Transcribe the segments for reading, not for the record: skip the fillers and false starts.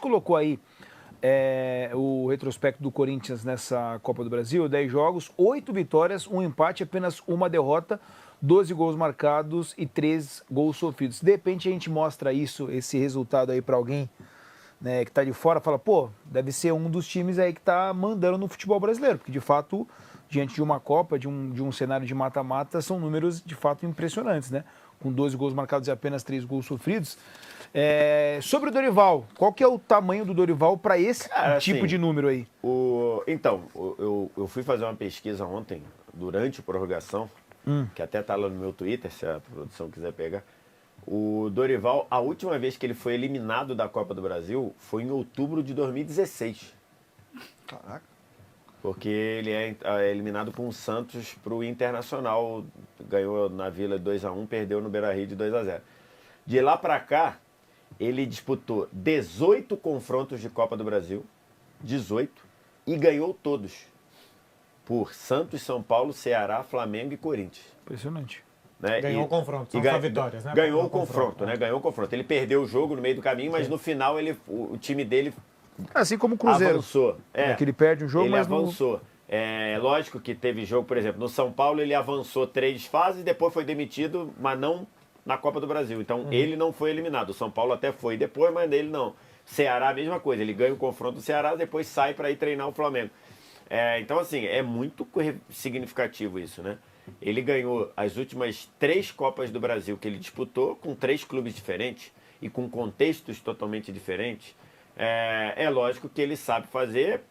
colocou aí o retrospecto do Corinthians nessa Copa do Brasil, 10 jogos, 8 vitórias, 1 empate, apenas 1 derrota, 12 gols marcados e 3 gols sofridos. De repente a gente mostra esse resultado aí para alguém, né, que tá de fora, fala, pô, deve ser um dos times aí que tá mandando no futebol brasileiro, porque de fato, diante de uma Copa, de um cenário de mata-mata, são números de fato impressionantes, né? Com 12 gols marcados e apenas 3 gols sofridos. Sobre o Dorival, qual que é o tamanho do Dorival para esse tipo assim, de número aí? Então, eu fui fazer uma pesquisa ontem, durante a prorrogação, que até tá lá no meu Twitter, se a produção quiser pegar. O Dorival, a última vez que ele foi eliminado da Copa do Brasil foi em outubro de 2016. Caraca. Porque ele é eliminado com o Santos para o Internacional. Ganhou na Vila 2-1, perdeu no Beira-Rio de 2-0. De lá para cá, ele disputou 18 confrontos de Copa do Brasil, 18, e ganhou todos. Por Santos, São Paulo, Ceará, Flamengo e Corinthians. Impressionante. Né? Ganhou o confronto, são só vitórias, né? Ganhou o confronto, né? Ganhou o confronto. Ele perdeu o jogo no meio do caminho, mas no final o time dele assim como o Cruzeiro. Avançou. Que ele perde um jogo, ele mas avançou. É lógico que teve jogo, por exemplo, no São Paulo ele avançou 3 fases, depois foi demitido, mas não na Copa do Brasil. Então ele não foi eliminado. O São Paulo até foi depois, mas ele não. Ceará, a mesma coisa. Ele ganha o confronto do Ceará, depois sai para ir treinar o Flamengo. Então, assim, é muito significativo isso, né? Ele ganhou as últimas 3 Copas do Brasil que ele disputou com 3 clubes diferentes e com contextos totalmente diferentes. É lógico que ele sabe fazer.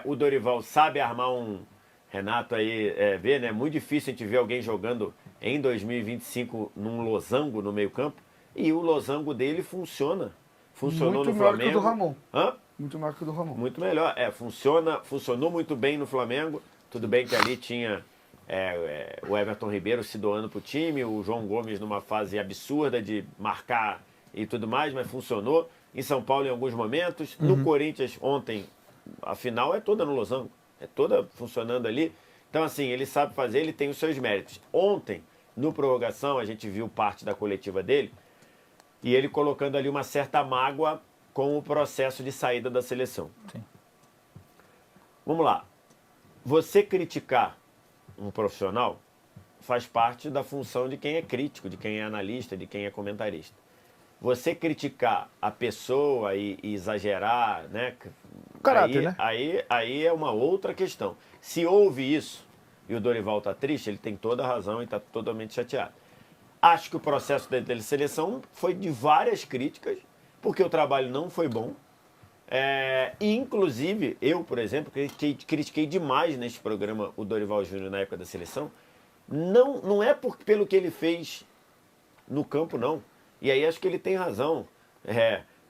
O Dorival sabe armar um... Renato aí vê, né? Muito difícil a gente ver alguém jogando em 2025 num losango no meio campo. E o losango dele funciona. Funcionou muito no melhor Flamengo. Que o do Ramon. Hã? Muito melhor que o do Ramon. Muito melhor. Funcionou muito bem no Flamengo. Tudo bem que ali tinha o Everton Ribeiro se doando pro time, o João Gomes numa fase absurda de marcar e tudo mais, mas funcionou. Em São Paulo em alguns momentos. No Corinthians ontem, a final é toda no losango. É toda funcionando ali. Então, assim, ele sabe fazer, ele tem os seus méritos. Ontem, no prorrogação, a gente viu parte da coletiva dele e ele colocando ali uma certa mágoa com o processo de saída da seleção. Sim. Vamos lá. Você criticar um profissional faz parte da função de quem é crítico, de quem é analista, de quem é comentarista. Você criticar a pessoa e exagerar, né? Caráter, né? Aí é uma outra questão. Se houve isso e o Dorival está triste, ele tem toda a razão e está totalmente chateado. Acho que o processo de seleção foi de várias críticas, porque o trabalho não foi bom. E, inclusive, eu, por exemplo, critiquei demais neste programa o Dorival Júnior na época da seleção. Não é pelo que ele fez no campo, não. E aí acho que ele tem razão.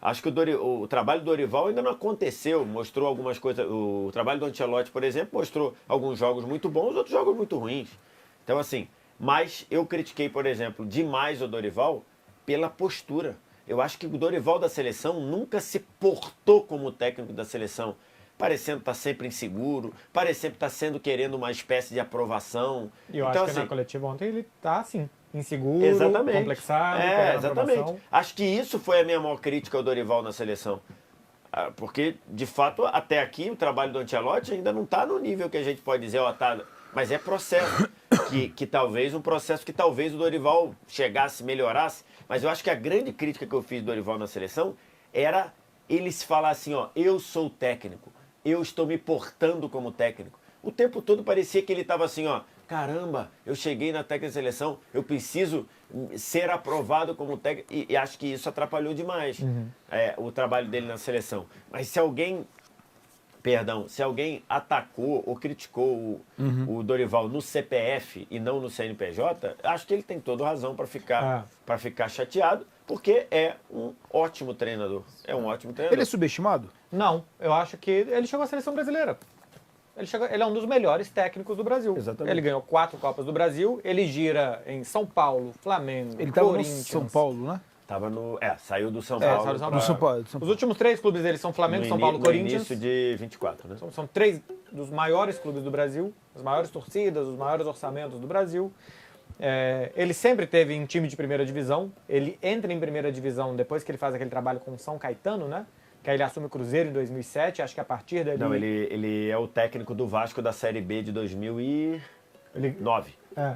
Acho que o trabalho do Dorival ainda não aconteceu. Mostrou algumas coisas. O trabalho do Ancelotti, por exemplo, mostrou alguns jogos muito bons, outros jogos muito ruins. Então, assim, mas eu critiquei, por exemplo, demais o Dorival pela postura. Eu acho que o Dorival da seleção nunca se portou como técnico da seleção, parecendo estar sempre inseguro, parecendo estar querendo uma espécie de aprovação. E eu então, acho que na coletiva ontem ele tá assim, inseguro, exatamente. complexado, exatamente. Acho que isso foi a minha maior crítica ao Dorival na seleção. Porque, de fato, até aqui o trabalho do Ancelotti ainda não está no nível que a gente pode dizer, mas é processo. que talvez, um processo que talvez o Dorival chegasse, melhorasse. Mas eu acho que a grande crítica que eu fiz do Dorival na seleção era ele se falar assim, eu sou técnico, eu estou me portando como técnico. O tempo todo parecia que ele estava assim, caramba, eu cheguei na técnica da seleção, eu preciso ser aprovado como técnico. E acho que isso atrapalhou demais o trabalho dele na seleção. Mas se alguém atacou ou criticou o Dorival no CPF e não no CNPJ, acho que ele tem toda razão para ficar chateado, porque é um ótimo treinador. Ele é subestimado? Não, eu acho que ele chegou à seleção brasileira. Ele é um dos melhores técnicos do Brasil. Exatamente. Ele ganhou 4 Copas do Brasil, ele gira em São Paulo, Flamengo, ele estava no Corinthians. São Paulo, né? Saiu do São Paulo. Saiu do São Do São Paulo. Os últimos 3 clubes dele são Flamengo, São Paulo, Corinthians. No início de 24, né? São 3 dos maiores clubes do Brasil, as maiores torcidas, os maiores orçamentos do Brasil. Ele sempre teve em time de primeira divisão. Ele entra em primeira divisão depois que ele faz aquele trabalho com São Caetano, né? que aí ele assume o Cruzeiro em 2007, acho que a partir dali... Não, ele é o técnico do Vasco da Série B de 2009.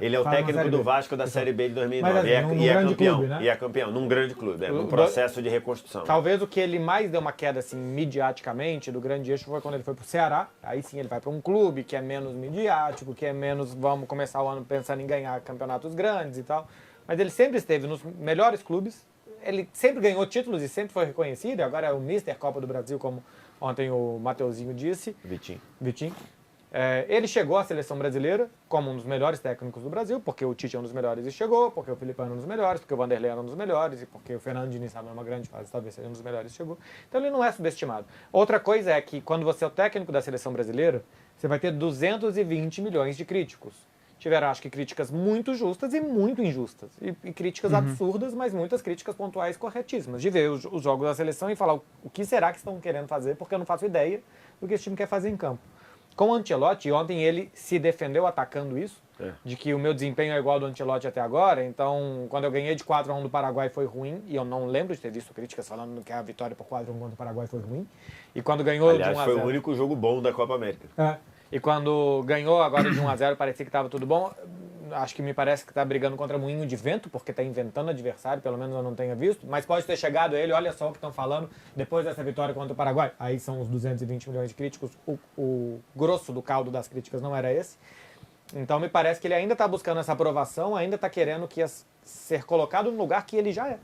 Ele é o faz uma técnico Série do B. Vasco da Série B de 2009. Mas, assim, num e é grande campeão. clube, né? E é campeão, num grande clube, num O- processo de reconstrução. Talvez o que ele mais deu uma queda assim midiaticamente do grande eixo foi quando ele foi pro Ceará. Aí sim ele vai para um clube que é menos midiático, que é menos, vamos começar o ano pensando em ganhar campeonatos grandes e tal. Mas ele sempre esteve nos melhores clubes. Ele sempre ganhou títulos e sempre foi reconhecido. E agora é o Mister Copa do Brasil, como ontem o Mateuzinho disse. Vitinho. Ele chegou à seleção brasileira como um dos melhores técnicos do Brasil, porque o Tite é um dos melhores e chegou, porque o Filipão é um dos melhores, porque o Vanderlei era um dos melhores, e porque o Fernando Diniz estava numa grande fase, talvez seja um dos melhores e chegou. Então ele não é subestimado. Outra coisa é que quando você é o técnico da seleção brasileira, você vai ter 220 milhões de críticos. Tiveram, acho que, críticas muito justas e muito injustas. E críticas absurdas, mas muitas críticas pontuais corretíssimas. De ver os jogos da seleção e falar o que será que estão querendo fazer, porque eu não faço ideia do que esse time quer fazer em campo. Com o Ancelotti, ontem ele se defendeu atacando isso, de que o meu desempenho é igual ao do Ancelotti até agora, então quando eu ganhei de 4-1 do Paraguai foi ruim, e eu não lembro de ter visto críticas falando que a vitória por 4-1 contra o Paraguai foi ruim, e quando ganhou Aliás, de 1-0... foi o único jogo bom da Copa América. E quando ganhou agora de 1-0, parecia que estava tudo bom. Acho que me parece que está brigando contra moinho de vento, porque está inventando adversário, pelo menos eu não tenha visto. Mas pode ter chegado a ele, olha só o que estão falando depois dessa vitória contra o Paraguai. Aí são os 220 milhões de críticos. O grosso do caldo das críticas não era esse. Então me parece que ele ainda está buscando essa aprovação, ainda está querendo ser colocado no lugar que ele já é.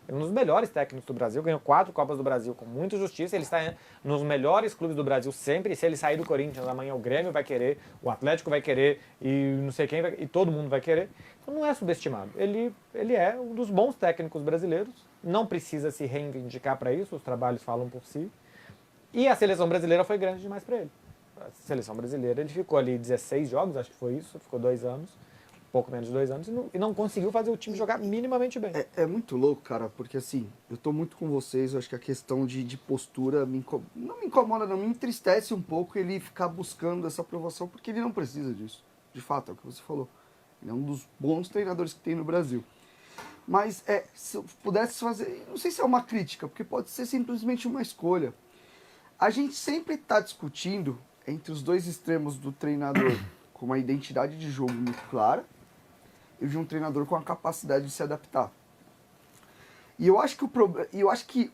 Ele é um dos melhores técnicos do Brasil, ganhou 4 Copas do Brasil com muita justiça, ele está nos melhores clubes do Brasil sempre, e se ele sair do Corinthians amanhã o Grêmio vai querer, o Atlético vai querer, e não sei quem vai, e todo mundo vai querer. Então não é subestimado. Ele é um dos bons técnicos brasileiros, não precisa se reivindicar para isso, os trabalhos falam por si. E a seleção brasileira foi grande demais para ele. A seleção brasileira, ele ficou ali 16 jogos, acho que foi isso, ficou 2 anos. Pouco menos de 2 anos, e não conseguiu fazer o time jogar minimamente bem. É muito louco, cara, porque assim, eu tô muito com vocês, eu acho que a questão de postura não me incomoda, não, me entristece um pouco ele ficar buscando essa aprovação, porque ele não precisa disso. De fato, é o que você falou. Ele é um dos bons treinadores que tem no Brasil. Mas, se eu pudesse fazer, não sei se é uma crítica, porque pode ser simplesmente uma escolha. A gente sempre está discutindo entre os dois extremos do treinador com uma identidade de jogo muito clara, e de um treinador com a capacidade de se adaptar. E eu acho que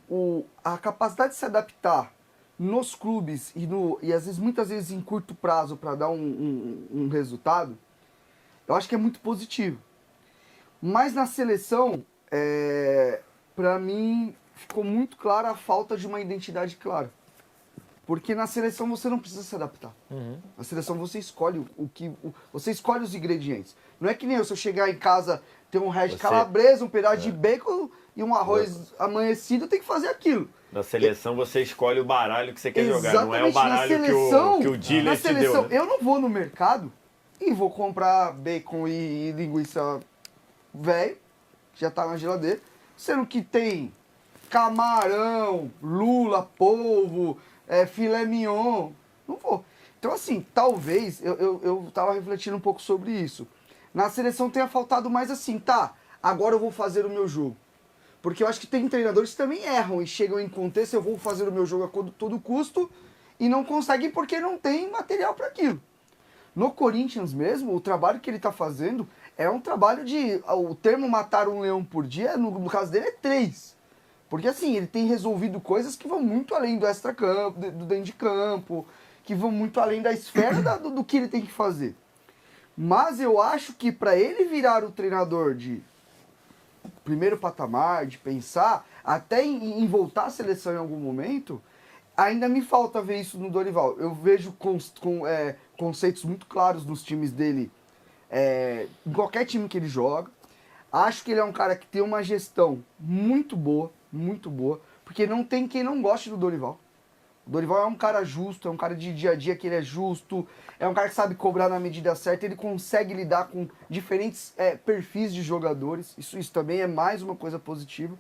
a capacidade de se adaptar nos clubes e às vezes, muitas vezes em curto prazo para dar um resultado, eu acho que é muito positivo. Mas na seleção, para mim, ficou muito clara a falta de uma identidade clara. Porque na seleção você não precisa se adaptar. Na seleção você escolhe você escolhe os ingredientes. Não é que nem eu, se eu chegar em casa, ter um resto de calabresa, um pedaço de bacon e um arroz amanhecido, eu tenho que fazer aquilo. Na seleção você escolhe o baralho que você quer jogar, não é o Exatamente, baralho que o dealer te deu. Né? Eu não vou no mercado e vou comprar bacon e linguiça velho, que já tá na geladeira, sendo que tem camarão, lula, polvo, filé mignon, não vou. Então assim, talvez, eu tava refletindo um pouco sobre isso. Na seleção tenha faltado mais assim, tá, agora eu vou fazer o meu jogo. Porque eu acho que tem treinadores que também erram e chegam em contexto, eu vou fazer o meu jogo a todo custo, e não conseguem porque não tem material para aquilo. No Corinthians mesmo, o trabalho que ele tá fazendo é um trabalho o termo matar um leão por dia, no caso dele é 3. Porque assim, ele tem resolvido coisas que vão muito além do extra-campo, do dentro de campo, que vão muito além da esfera do que ele tem que fazer. Mas eu acho que para ele virar o treinador de primeiro patamar, de pensar, até em voltar à seleção em algum momento, ainda me falta ver isso no Dorival. Eu vejo conceitos muito claros nos times dele, em qualquer time que ele joga. Acho que ele é um cara que tem uma gestão muito boa, porque não tem quem não goste do Dorival. O Dorival é um cara justo, é um cara de dia a dia que ele é justo, é um cara que sabe cobrar na medida certa, ele consegue lidar com diferentes perfis de jogadores, isso também é mais uma coisa positiva.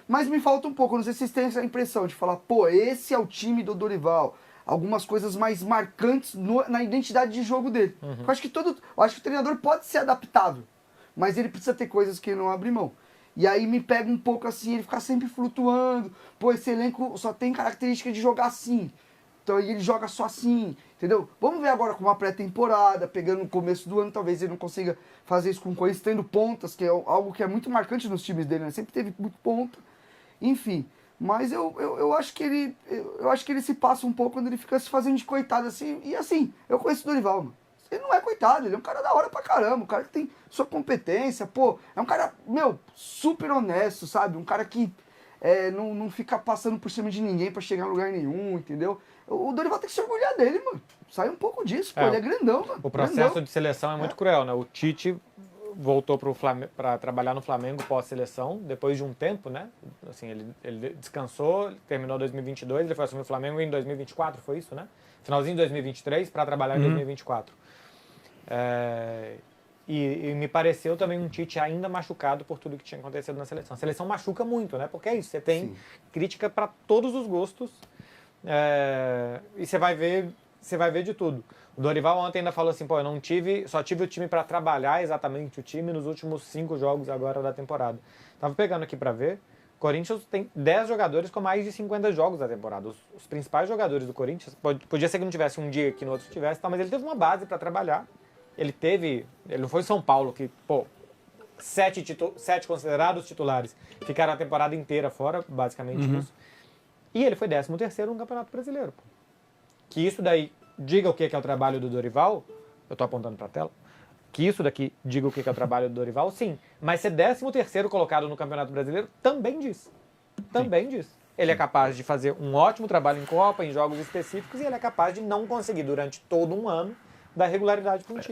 Mas me falta um pouco, não sei se vocês têm essa impressão de falar, pô, esse é o time do Dorival. Algumas coisas mais marcantes na identidade de jogo dele. Eu acho que o treinador pode ser adaptável, mas ele precisa ter coisas que ele não abre mão. E aí me pega um pouco assim, ele fica sempre flutuando. Pô, esse elenco só tem característica de jogar assim. Então aí ele joga só assim, entendeu? Vamos ver agora com uma pré-temporada, pegando no começo do ano, talvez ele não consiga fazer isso com o Corinthians, tendo pontas, que é algo que é muito marcante nos times dele, né? Sempre teve muito ponta. Enfim, mas eu acho que ele se passa um pouco quando ele fica se fazendo de coitado assim. E assim, eu conheço o Dorival, mano. Ele não é coitado, ele é um cara da hora pra caramba, um cara que tem sua competência, pô, é um cara, meu, super honesto, sabe? Um cara que não fica passando por cima de ninguém pra chegar em lugar nenhum, entendeu? O Dorival tem que se orgulhar dele, mano. Sai um pouco disso, pô, ele é grandão, mano. O processo de seleção é muito cruel, né? O Tite voltou para trabalhar no Flamengo pós-seleção, depois de um tempo, né? Assim, ele descansou, terminou 2022, ele foi assumir o Flamengo em 2024, foi isso, né? Finalzinho de 2023 para trabalhar em 2024. E me pareceu também um Tite ainda machucado por tudo que tinha acontecido na seleção. A seleção machuca muito, né? Porque é isso, você tem crítica para todos os gostos e você vai ver de tudo. O Dorival ontem ainda falou assim, pô, só tive o time para trabalhar exatamente o time nos últimos 5 jogos agora da temporada. Tava pegando aqui para ver, o Corinthians tem 10 jogadores com mais de 50 jogos da temporada. Os principais jogadores do Corinthians, podia ser que não tivesse um dia que no outro tivesse, mas ele teve uma base para trabalhar. Ele não foi São Paulo que, pô, 7 considerados titulares ficaram a temporada inteira fora, basicamente isso. E ele foi 13º no Campeonato Brasileiro, pô. Que isso daí diga o que é o trabalho do Dorival, eu tô apontando pra tela, que isso daqui diga o que é o trabalho do Dorival, sim. Mas ser 13º colocado no Campeonato Brasileiro também diz. Também diz. Ele é capaz de fazer um ótimo trabalho em Copa, em jogos específicos, e ele é capaz de não conseguir durante todo um ano dar regularidade para um time.